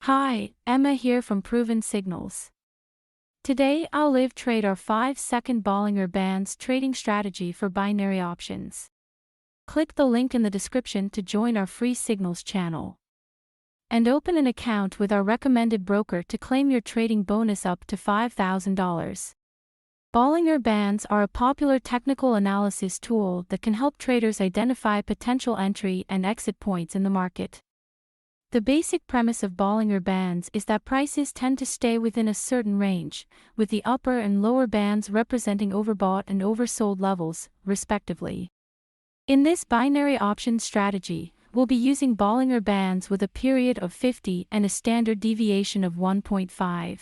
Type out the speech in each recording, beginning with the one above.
Hi, Emma here from ProvenSignals. Today I'll live trade our 5-second Bollinger Bands trading strategy for binary options. Click the link in the description to join our free signals channel. And open an account with our recommended broker to claim your trading bonus up to $5,000. Bollinger Bands are a popular technical analysis tool that can help traders identify potential entry and exit points in the market. The basic premise of Bollinger Bands is that prices tend to stay within a certain range, with the upper and lower bands representing overbought and oversold levels, respectively. In this binary option strategy, we'll be using Bollinger Bands with a period of 50 and a standard deviation of 1.5.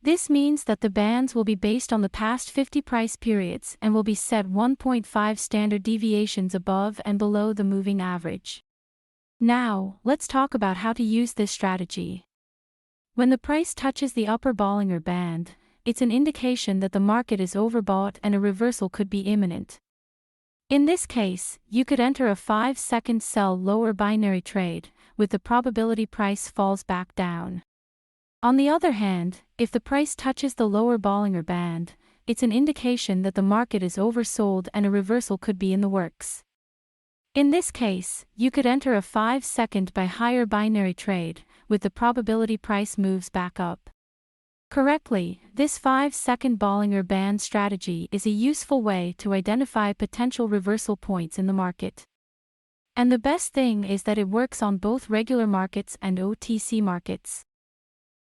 This means that the bands will be based on the past 50 price periods and will be set 1.5 standard deviations above and below the moving average. Now, let's talk about how to use this strategy. When the price touches the upper Bollinger Band, it's an indication that the market is overbought and a reversal could be imminent. In this case, you could enter a 5-second sell lower binary trade, with the probability price falls back down. On the other hand, if the price touches the lower Bollinger Band, it's an indication that the market is oversold and a reversal could be in the works. In this case, you could enter a 5-second by higher binary trade, with the probability price moves back up. Correctly, this 5-second Bollinger Band strategy is a useful way to identify potential reversal points in the market. And the best thing is that it works on both regular markets and OTC markets.